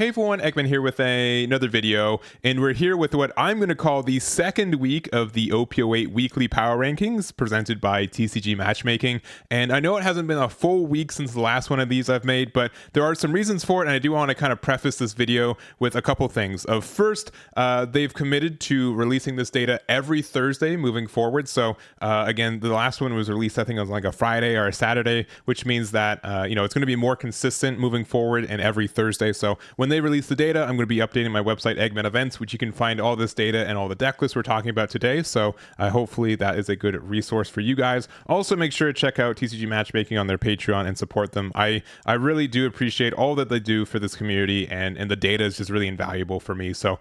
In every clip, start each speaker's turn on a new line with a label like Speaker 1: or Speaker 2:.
Speaker 1: Hey everyone, Eggman here with another video, and we're here with what I'm going to call the second week of the OP08 weekly power rankings presented by TCG Matchmaking. And I know it hasn't been a full week since the last one of these I've made, but there are some reasons for it, and I do want to kind of preface this video with a couple things. First, they've committed to releasing this data every Thursday moving forward. So again, the last one was released, I think it was like a Friday or a Saturday, which means that it's going to be more consistent moving forward and every Thursday. So when they release the data, I'm going to be updating my website Eggman Events, which you can find all this data and all the deck lists we're talking about today. So hopefully that is a good resource for you guys. Also, make sure to check out TCG Matchmaking on their Patreon and support them. I really do appreciate all that they do for this community, and the data is just really invaluable for me. So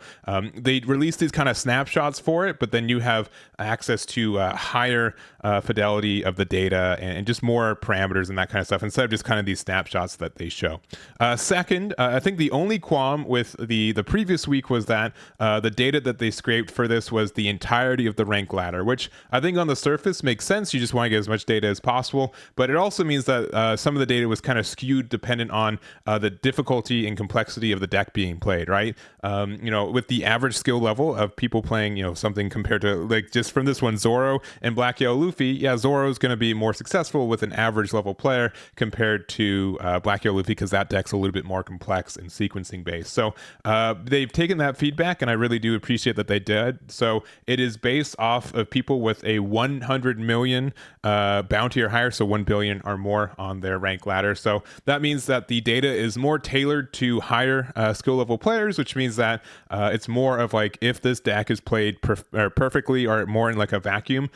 Speaker 1: they release these kind of snapshots for it, but then you have access to higher fidelity of the data and just more parameters and that kind of stuff instead of just kind of these snapshots that they show. Second, I think the only qualm with the previous week was that the data that they scraped for this was the entirety of the rank ladder, which I think on the surface makes sense. You just want to get as much data as possible, but it also means that some of the data was kind of skewed dependent on the difficulty and complexity of the deck being played, right? With the average skill level of people playing, something compared to, like, just from this one, Zoro and Black Yellow Luffy. Yeah, Zoro is going to be more successful with an average level player compared to Black Yellow Luffy, because that deck's a little bit more complex and sequencing based. So they've taken that feedback, and I really do appreciate that they did. So it is based off of people with a 100 million bounty or higher, so 1 billion or more on their rank ladder. So that means that the data is more tailored to higher skill level players, which means that it's more of like, if this deck is played perfectly or more in like a vacuum,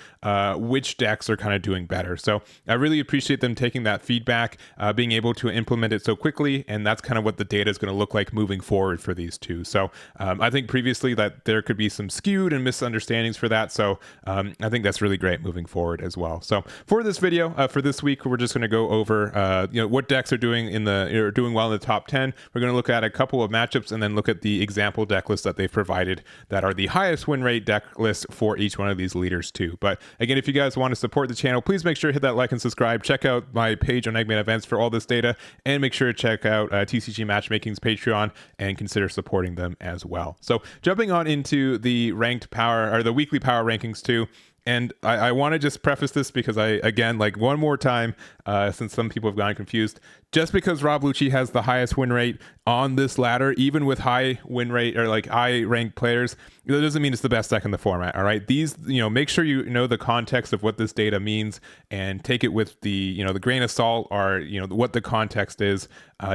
Speaker 1: which decks are kind of doing better. So I really appreciate them taking that feedback, being able to implement it so quickly, and that's kind of what the data is going to look like moving forward for these two. So I think previously that there could be some skewed and misunderstandings for that. So I think that's really great moving forward as well. So for this video, for this week, we're just going to go over what decks are doing doing well in the top 10. We're going to look at a couple of matchups and then look at the example deck lists that they've provided that are the highest win rate deck lists for each one of these leaders too. But again, if you guys want to support the channel, please make sure to hit that like and subscribe. Check out my page on Eggman Events for all this data, and make sure to check out TCG Matchmaking's Patreon and consider supporting them as well. So jumping on into the ranked power, or the weekly power rankings too. And I want to just preface this because again, like one more time, since some people have gotten confused, just because Rob Lucci has the highest win rate on this ladder, even with high win rate or like high ranked players, that doesn't mean it's the best deck in the format. All right, these, make sure you know the context of what this data means and take it with the grain of salt, or what the context is.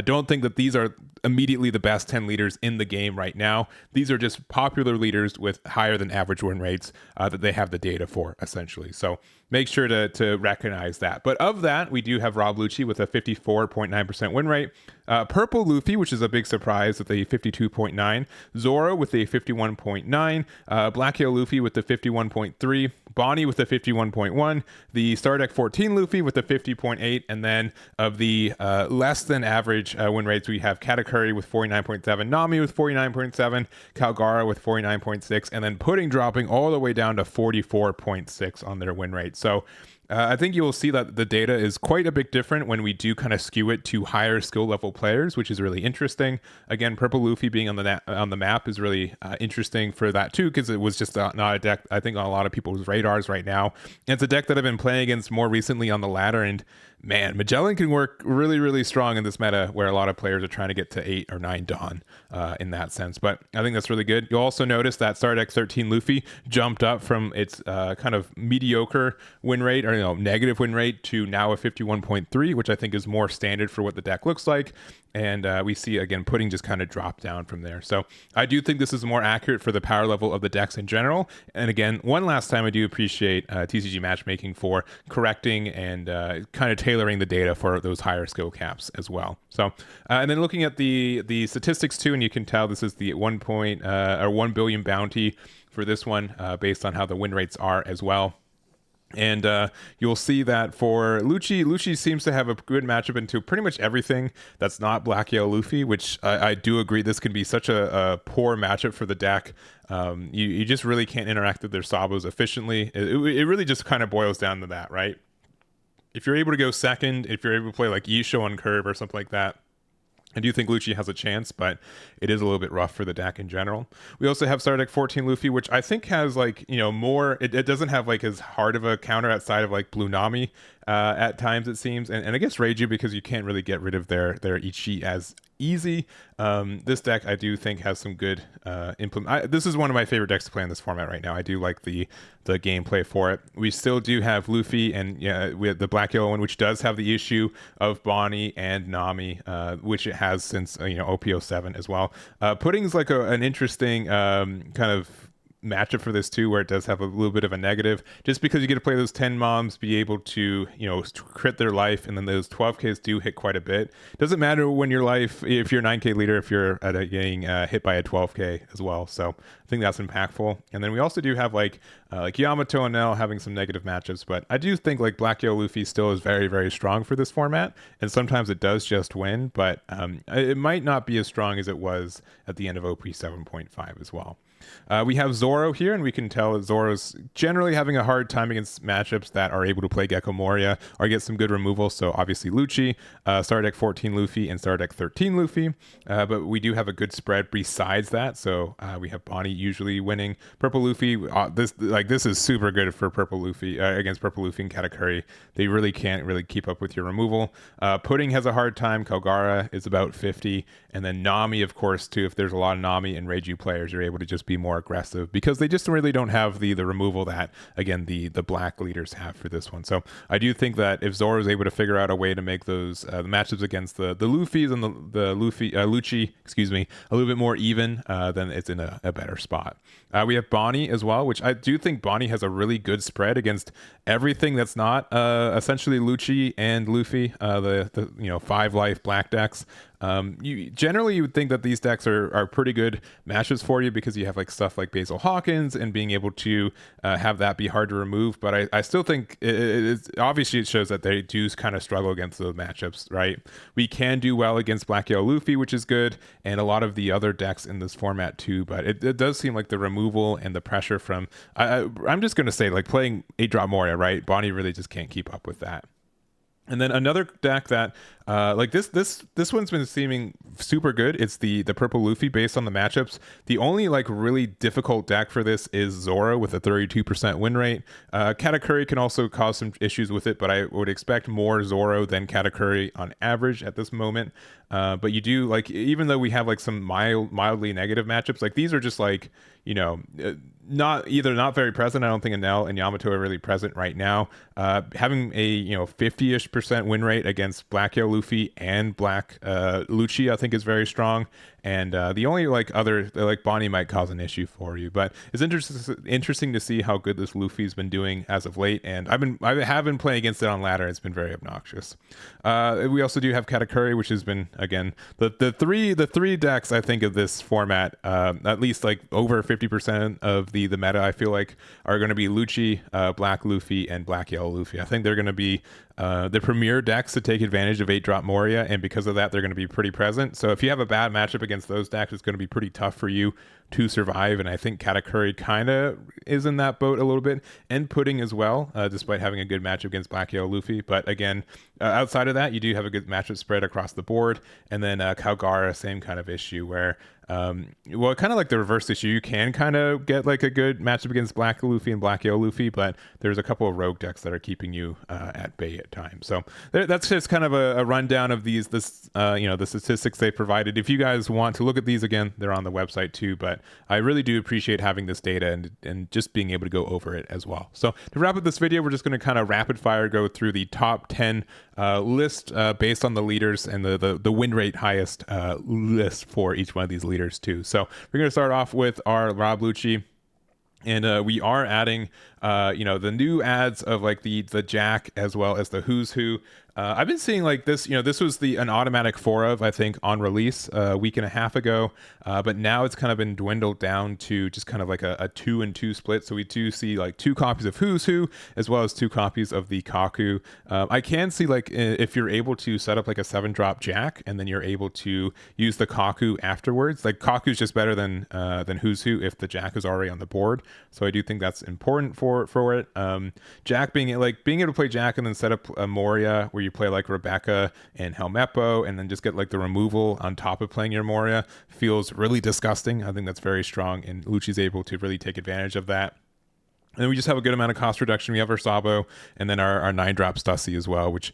Speaker 1: Don't think that these are immediately the best 10 leaders in the game right now. These are just popular leaders with higher than average win rates that they have the data for, essentially. So make sure to recognize that. But of that, we do have Rob Lucci with a 54.9% win rate. Purple Luffy, which is a big surprise, with a 52.9. Zoro with a 51.9. Black Yellow Luffy with the 51.3. Bonnie with a 51.1. The Star Deck 14 Luffy with a 50.8. And then of the less than average win rates, we have Katakuri with 49.7. Nami with 49.7. Kalgara with 49.6. And then Pudding dropping all the way down to 44.6 on their win rate. So I think you will see that the data is quite a bit different when we do kind of skew it to higher skill level players, which is really interesting. Again, Purple Luffy being on the map is really interesting for that too, because it was just not a deck I think on a lot of people's radars right now. And it's a deck that I've been playing against more recently on the ladder, and man, Magellan can work really, really strong in this meta where a lot of players are trying to get to 8 or 9 Dawn in that sense. But I think that's really good. You'll also notice that Star Deck 13 Luffy jumped up from its kind of mediocre win rate, or negative win rate, to now a 51.3, which I think is more standard for what the deck looks like. And we see, again, Pudding just kind of drop down from there. So I do think this is more accurate for the power level of the decks in general. And again, one last time, I do appreciate TCG Matchmaking for correcting and kind of tailoring the data for those higher skill caps as well. So and then looking at the statistics too, and you can tell this is the 1 billion bounty for this one, based on how the win rates are as well. And you'll see that for Lucci seems to have a good matchup into pretty much everything that's not Black Yellow Luffy, which I do agree this can be such a poor matchup for the deck. You just really can't interact with their Sabos efficiently. It really just kind of boils down to that, right? If you're able to go second, if you're able to play like Isho on curve or something like that, I do think Lucci has a chance, but it is a little bit rough for the deck in general. We also have Stardeck 14 Luffy, which I think has like, more, it doesn't have like as hard of a counter outside of like Blue Nami at times, it seems. And I guess Reiju, because you can't really get rid of their Ichi as easy. This deck I do think has some good implement. This is one of my favorite decks to play in this format right now. I do like the gameplay for it. We still do have Luffy, and yeah, we have the black yellow one, which does have the issue of Bonnie and Nami, which it has since OP07 as well. Pudding is like an interesting kind of matchup for this too, where it does have a little bit of a negative, just because you get to play those 10 moms, be able to crit their life, and then those 12Ks do hit quite a bit. Doesn't matter when your life, if you're a 9K leader, if you're getting hit by a 12K as well. So I think that's impactful. And then we also do have like Yamato and Nell having some negative matchups, but I do think like Black Yellow Luffy still is very, very strong for this format, and sometimes it does just win, but it might not be as strong as it was at the end of OP 7.5 as well. We have Zoro here, and we can tell that Zoro's generally having a hard time against matchups that are able to play Gecko Moria or get some good removal. So obviously Lucci, Star Deck 14 Luffy, and Star Deck 13 Luffy. But we do have a good spread besides that. So we have Bonnie usually winning. Purple Luffy, this is super good for Purple Luffy against Purple Luffy and Katakuri. They really can't really keep up with your removal. Pudding has a hard time. Kogara is about 50, and then Nami, of course, too. If there's a lot of Nami and Reiju players, you're able to just be more aggressive because they just really don't have the removal that, again, the black leaders have for this one. So I do think that if Zoro is able to figure out a way to make those the matchups against the Luffys and the Lucci, excuse me, a little bit more even, then it's in a better spot. We have Bonnie as well, which I do think Bonnie has a really good spread against everything that's not essentially Lucci and Luffy, the 5 life black decks. You would think that these decks are pretty good matches for you because you have like stuff like Basil Hawkins and being able to have that be hard to remove. But I still think it's obviously it shows that they do kind of struggle against those matchups, right? We can do well against Black Yellow Luffy, which is good, and a lot of the other decks in this format too. But it does seem like the removal and the pressure from I'm just gonna say like playing 8-drop Moria, right? Bonnie really just can't keep up with that. And then another deck that like this one's been seeming super good. It's the Purple Luffy based on the matchups. The only like really difficult deck for this is Zoro with a 32% win rate. Katakuri can also cause some issues with it, but I would expect more Zoro than Katakuri on average at this moment. But you do like, even though we have like some mildly negative matchups, like these are just like, not very present. I don't think Enel and Yamato are really present right now. Having a 50-ish% win rate against Black Yellow Luffy and Black Lucci, I think is very strong. And the only like other like Bonnie might cause an issue for you, but it's interesting to see how good this Luffy's been doing as of late. And I have been playing against it on ladder. It's been very obnoxious. We also do have Katakuri, which has been again the three decks I think of this format, at least like over 50% of the meta I feel like are going to be Lucci, Black Luffy, and Black Yellow Luffy. I think they're going to be the premier decks to take advantage of 8-drop Moria, and because of that, they're going to be pretty present. So if you have a bad matchup against those decks, it's going to be pretty tough for you to survive. And I think Katakuri kind of is in that boat a little bit, and Pudding as well, despite having a good matchup against Black Yellow Luffy. But again, outside of that, you do have a good matchup spread across the board. And then Kogara, same kind of issue where kind of like the reverse issue. You can kind of get like a good matchup against Black Luffy and Black Yellow Luffy, but there's a couple of rogue decks that are keeping you at bay at times. So that's just kind of a rundown of the statistics they provided. If you guys want to look at these again, they're on the website too. But I really do appreciate having this data and just being able to go over it as well. So to wrap up this video, we're just going to kind of rapid fire go through the top 10 list based on the leaders and the win rate highest list for each one of these leaders too. So we're going to start off with our Rob Lucci. And we are adding, the new ads of like the Jack as well as the Who's Who. I've been seeing like this, this was an automatic 4 of, I think, on release a week and a half ago. But now it's kind of been dwindled down to just kind of like a 2-and-2 split. So we do see like 2 copies of Who's Who as well as 2 copies of the Kaku. I can see like if you're able to set up like a 7-drop Jack and then you're able to use the Kaku afterwards, like Kaku's just better than Who's Who if the Jack is already on the board. So I do think that's important for it. Jack being able to play Jack and then set up a Moria where you play like Rebecca and Helmeppo and then just get like the removal on top of playing your Moria feels really disgusting. I think that's very strong, and Lucci's able to really take advantage of that. And then we just have a good amount of cost reduction. We have our Sabo and then our 9-drop Stussy as well, which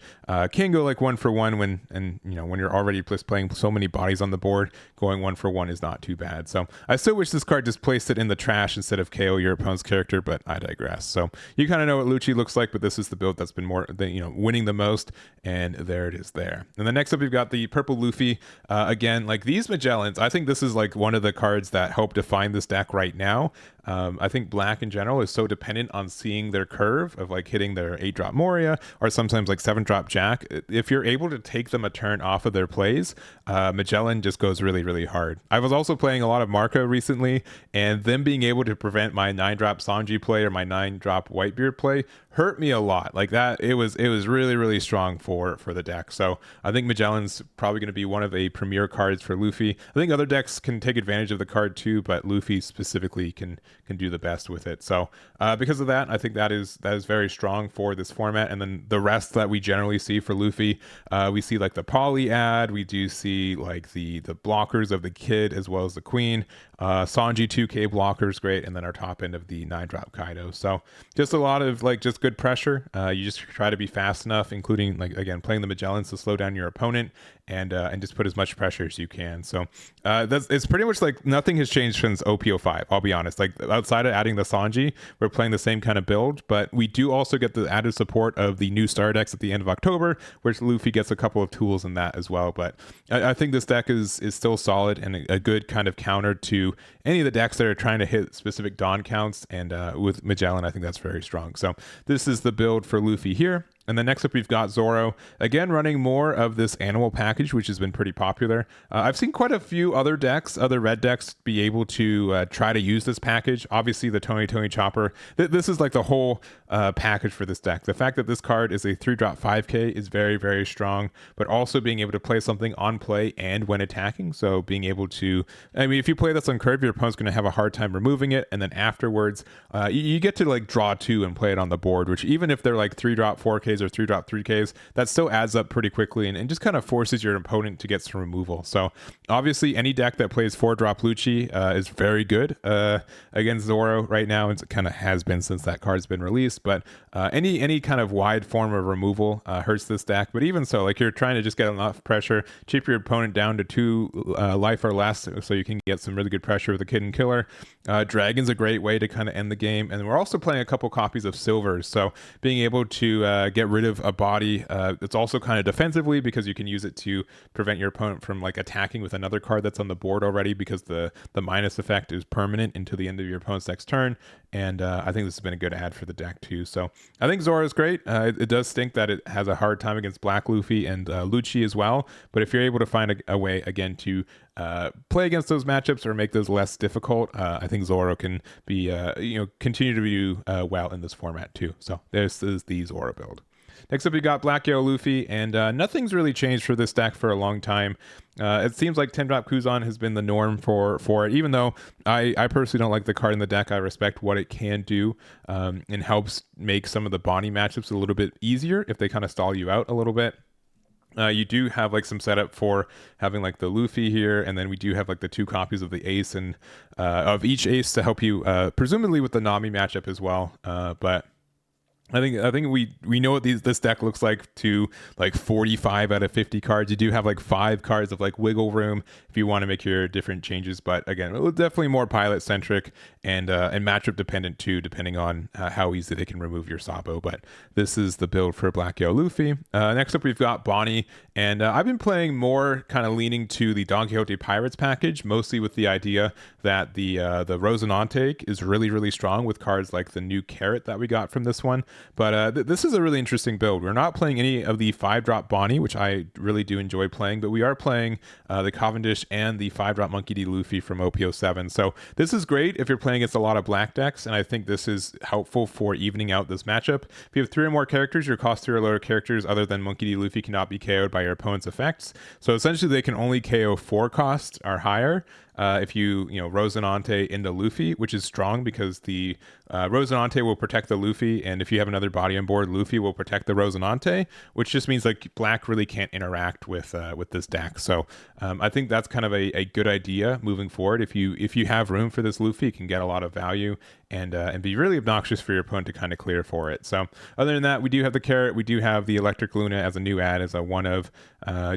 Speaker 1: can go like 1 for 1 when you're already just playing so many bodies on the board. Going 1 for 1 is not too bad. So I still wish this card just placed it in the trash instead of KO your opponent's character, but I digress. So you kind of know what Lucci looks like, but this is the build that's been winning the most, and there it is there. And then next up we've got the purple Luffy. Again, like these Magellans, I think this is like one of the cards that help define this deck right now. I think black in general is so dependent on seeing their curve of like hitting their 8-drop Moria or sometimes like 7-drop Jack. If you're able to take them a turn off of their plays, Magellan just goes really, really hard. I was also playing a lot of Marco recently, and them being able to prevent my 9-drop Sanji play or my 9-drop Whitebeard play hurt me a lot. Like that, it was really, really strong for the deck. So I think Magellan's probably going to be one of the premier cards for Luffy. I think other decks can take advantage of the card too, but Luffy specifically can do the best with it. So because of that, I think that is very strong for this format. And then the rest that we generally see for Luffy, we see like the Poly ad, we do see like the blockers of the Kid as well as the Queen, Sanji 2k blockers, great, and then our top end of the 9-drop Kaido. So just a lot of like just good pressure. You just try to be fast enough, including like again playing the Magellans to slow down your opponent and just put as much pressure as you can. So it's pretty much like nothing has changed since OP05. I'll be honest. Like outside of adding the Sanji, we're playing the same kind of build, but we do also get the added support of the new Star decks at the end of October, which Luffy gets a couple of tools in that as well. But I think this deck is still solid and a good kind of counter to any of the decks that are trying to hit specific Dawn counts. And with Magellan, I think that's very strong. So this is the build for Luffy here. And then next up, we've got Zoro, again, running more of this animal package, which has been pretty popular. I've seen quite a few other decks, other red decks, be able to try to use this package. Obviously, the Tony Chopper, this is like the whole package for this deck. The fact that this card is a 3-drop 5k is very, very strong, but also being able to play something on play and when attacking. So being able to, I mean, if you play this on curve, your opponent's going to have a hard time removing it. And then afterwards, you get to like draw 2 and play it on the board, which even if they're like 3-drop 4ks or 3-drop 3ks, that still adds up pretty quickly and just kind of forces your opponent to get some removal. So obviously any deck that plays 4-drop Lucci is very good against Zoro right now. It kind of has been since that card's been released, but any kind of wide form of removal hurts this deck. But even so, like you're trying to just get enough pressure, chip your opponent down to 2 life or less so you can get some really good pressure with the Kid and Killer. Dragon's a great way to kind of end the game. And we're also playing a couple copies of Silvers, so being able to get rid of a body, it's also kind of defensively because you can use it to prevent your opponent from like attacking with another card that's on the board already, because the minus effect is permanent until the end of your opponent's next turn. And I think this has been a good ad for the deck too. So I think Zoro is great. It does stink that it has a hard time against Black Luffy and Lucci as well, but if you're able to find a way again to play against those matchups or make those less difficult, I think Zoro can be continue to do well in this format too. So this is the Zoro build. Next up, we got Black Yellow Luffy, and nothing's really changed for this deck for a long time. It seems like 10-drop Kuzan has been the norm for it, even though I personally don't like the card in the deck. I respect what it can do and helps make some of the Bonnie matchups a little bit easier if they kind of stall you out a little bit. You do have like some setup for having like the Luffy here, and then we do have like the 2 copies of the ace and of each ace to help you presumably with the Nami matchup as well. But I think we know what this deck looks like to like 45 out of 50 cards. You do have like 5 cards of like wiggle room if you want to make your different changes, but again, it's definitely more pilot centric and matchup dependent too, depending on how easy they can remove your Sabo. But this is the build for Black Yellow Luffy. Next up, we've got Bonnie, and I've been playing more kind of leaning to the Don Quixote Pirates package, mostly with the idea that the Rosinante is really, really strong with cards like the new Carrot that we got from this one. But this is a really interesting build. We're not playing any of the 5-drop Bonnie, which I really do enjoy playing, but we are playing the Cavendish and the 5-drop Monkey D. Luffy from OP07. So this is great if you're playing against a lot of black decks, and I think this is helpful for evening out this matchup. If you have 3 or more characters, your cost 3 or lower characters other than Monkey D. Luffy cannot be KO'd by your opponent's effects. So essentially they can only KO 4 costs or higher. if you Rosinante into Luffy, which is strong because the Rosinante will protect the Luffy, and if you have another body on board, Luffy will protect the Rosinante, which just means like black really can't interact with this deck. So I think that's kind of a good idea moving forward. If you have room for this Luffy, you can get a lot of value and be really obnoxious for your opponent to kind of clear for it. So other than that, we do have the carrot, we do have the Electric Luna as a new add, as a one of,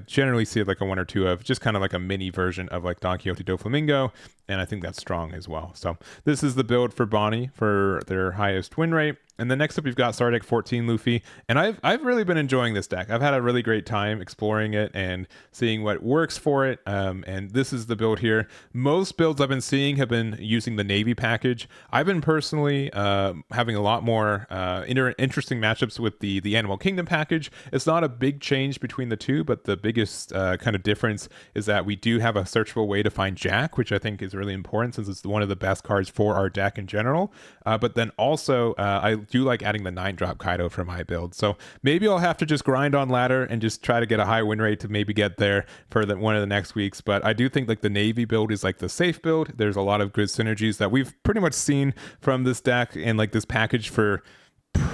Speaker 1: generally see it like a one or two of, just kind of like a mini version of like Don Quixote do Flamingo, and I think that's strong as well. So this is the build for Bonnie for their highest win rate. And then next up, we've got Star Deck 14 Luffy, and I've really been enjoying this deck. I've had a really great time exploring it and seeing what works for it. And this is the build here. Most builds I've been seeing have been using the Navy package. I've been personally having a lot more interesting matchups with the Animal Kingdom package. It's not a big change between the two, but the biggest kind of difference is that we do have a searchable way to find Jack, which I think is really important since it's one of the best cards for our deck in general. But then also, I do like adding the 9-drop Kaido for my build. So maybe I'll have to just grind on ladder and just try to get a high win rate to maybe get there for one of the next weeks. But I do think like the Navy build is like the safe build. There's a lot of good synergies that we've pretty much seen from this deck and like this package for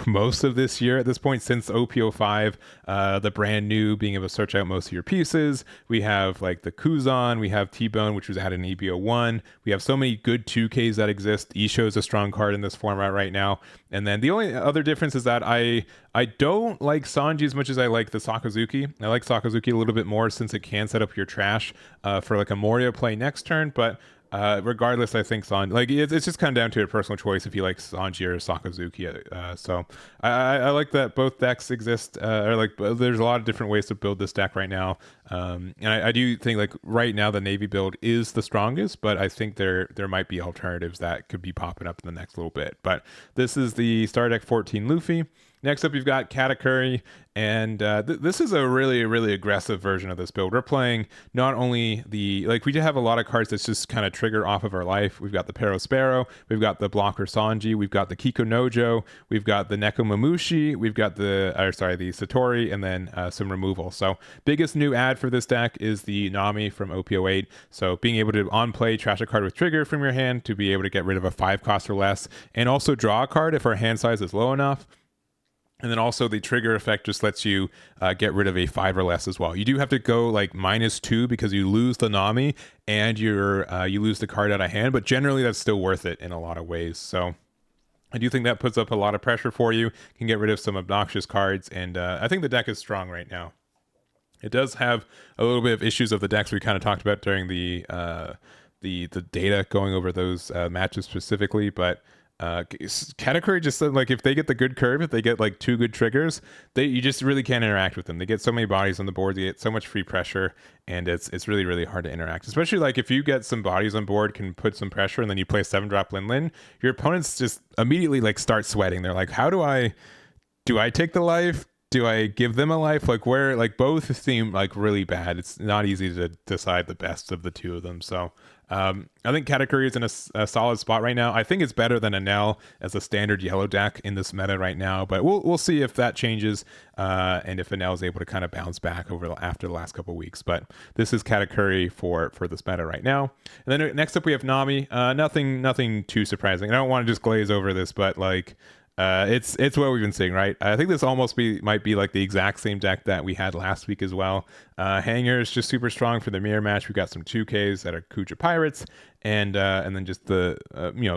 Speaker 1: most of this year at this point, since OP05, the brand new being able to search out most of your pieces. We have like the Kuzan, we have T-Bone, which was added in EB01. We have so many good 2Ks that exist. Isho is a strong card in this format right now. And then the only other difference is that I don't like Sanji as much as I like the Sakazuki. I like Sakazuki a little bit more since it can set up your trash for like a Moria play next turn, but regardless, I think it's just kind of down to a personal choice if you like Sanji or Sakazuki. So I like that both decks exist, there's a lot of different ways to build this deck right now. And I do think like right now the Navy build is the strongest, but I think there might be alternatives that could be popping up in the next little bit. But this is the Star Deck 14 Luffy. Next up, you've got Katakuri, and this is a really, really aggressive version of this build. We're playing not only we do have a lot of cards that just kind of trigger off of our life. We've got the Perospero, we've got the Blocker Sanji, we've got the Kiko Nojo, we've got the Nekomamushi, we've got the Satori, and then some removal. So biggest new add for this deck is the Nami from OP08. So being able to on play trash a card with trigger from your hand to be able to get rid of a 5 cost or less, and also draw a card if our hand size is low enough. And then also the trigger effect just lets you get rid of a 5 or less as well. You do have to go like -2 because you lose the Nami and you lose the card out of hand, but generally that's still worth it in a lot of ways. So I do think that puts up a lot of pressure for you, can get rid of some obnoxious cards, and I think the deck is strong right now. It does have a little bit of issues of the decks we kind of talked about during the data, going over those matches specifically, but Katakuri just like if they get the good curve, if they get like 2 good triggers, you just really can't interact with them. They get so many bodies on the board, they get so much free pressure, and it's really, really hard to interact. Especially like if you get some bodies on board, can put some pressure, and then you play 7-drop Lin, your opponents just immediately like start sweating. They're like, how do I take the life? Do I give them a life? Like where, like both seem like really bad. It's not easy to decide the best of the two of them. So I think Katakuri is in a solid spot right now. I think it's better than Enel as a standard yellow deck in this meta right now, but we'll see if that changes and if Enel is able to kind of bounce back after the last couple of weeks. But this is Katakuri for this meta right now. And then next up we have Nami. Nothing too surprising. I don't want to just glaze over this, but like it's what we've been seeing, right? I think this almost might be like the exact same deck that we had last week as well. Hanger is just super strong for the mirror match. We've got some 2Ks that are Kuja Pirates, and then just the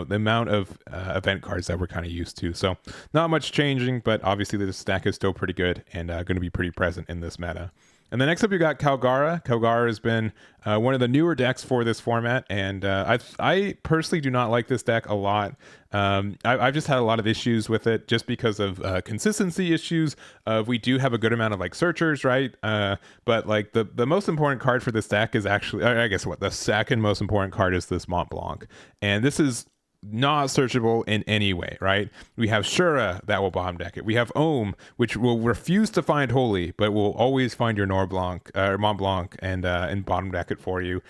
Speaker 1: amount of event cards that we're kind of used to. So not much changing, but obviously this deck is still pretty good and going to be pretty present in this meta. And then next up, you got Kalgara. Kalgara has been one of the newer decks for this format, and I personally do not like this deck a lot. I've just had a lot of issues with it just because of consistency issues. We do have a good amount of like searchers, right? But like the most important card for this deck is actually, I guess the second most important card is this Mont Blanc, and this is not searchable in any way, right? We have Shura that will bottom deck it. We have Ohm, which will refuse to find Holy, but will always find your Mont Blanc and bottom deck it for you.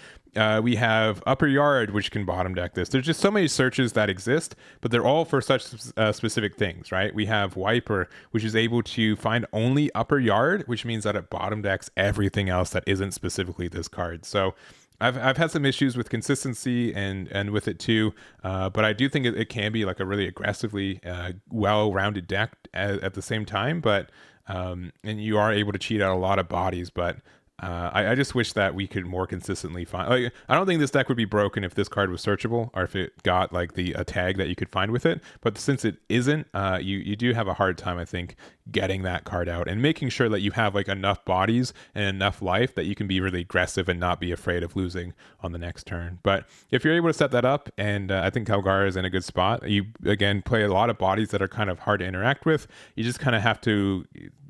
Speaker 1: We have Upper Yard, which can bottom deck this. There's just so many searches that exist, but they're all for such specific things, right? We have Wiper, which is able to find only Upper Yard, which means that it bottom decks everything else that isn't specifically this card. So I've had some issues with consistency and with it too, but I do think it can be like a really aggressively well-rounded deck at the same time. But and you are able to cheat out a lot of bodies, but I just wish that we could more consistently find. Like, I don't think this deck would be broken if this card was searchable or if it got like a tag that you could find with it. But since it isn't, you do have a hard time, I think, getting that card out and making sure that you have like enough bodies and enough life that you can be really aggressive and not be afraid of losing on the next turn. But if you're able to set that up, and I think Calgara is in a good spot. You again play a lot of bodies that are kind of hard to interact with. You just kind of have to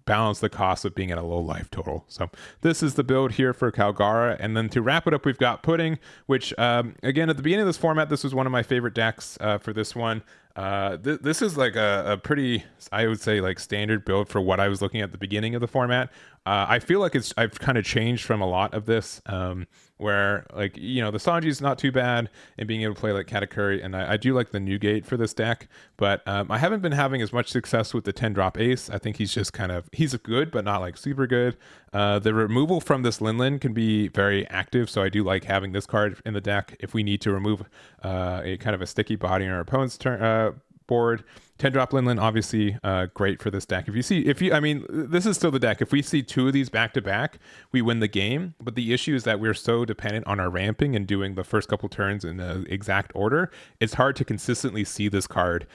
Speaker 1: balance the cost of being at a low life total. So this is the build here for Calgara. And then to wrap it up, we've got Pudding, which again, at the beginning of this format, this was one of my favorite decks for this one. This is like a pretty, I would say, like standard build for what I was looking at the beginning of the format. I feel like I've kind of changed from a lot of this, where like, the Sanji is not too bad and being able to play like Katakuri, and I do like the Newgate for this deck, but I haven't been having as much success with the 10-drop Ace. I think he's just he's good, but not like super good. The removal from this Linlin can be very active, so I do like having this card in the deck if we need to remove a kind of a sticky body in our opponent's turn board. 10-drop Linlin, obviously great for this deck. I mean, this is still the deck. If we see two of these back to back, we win the game. But the issue is that we're so dependent on our ramping and doing the first couple turns in the exact order. It's hard to consistently see this card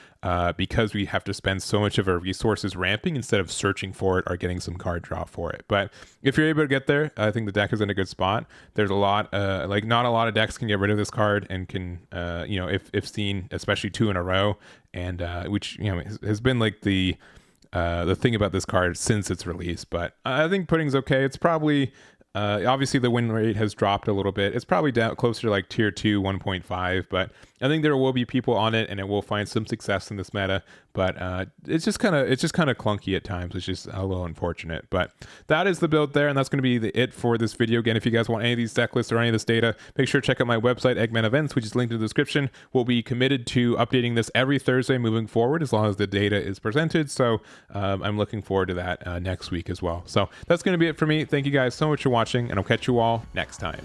Speaker 1: because we have to spend so much of our resources ramping instead of searching for it or getting some card draw for it. But if you're able to get there, I think the deck is in a good spot. There's a lot, not a lot of decks can get rid of this card and can, if seen, especially two in a row, and which has been like the thing about this card since its release. But I think Pudding's okay. It's probably obviously the win rate has dropped a little bit. It's probably down closer to like tier 2 1.5, but I think there will be people on it and it will find some success in this meta. But it's just kind of clunky at times, which is a little unfortunate. But that is the build there, and that's going to be it for this video. Again, if you guys want any of these deck lists or any of this data, make sure to check out my website, Eggman Events, which is linked in the description. We'll be committed to updating this every Thursday moving forward, as long as the data is presented. So I'm looking forward to that next week as well. So that's going to be it for me. Thank you guys so much for watching, and I'll catch you all next time.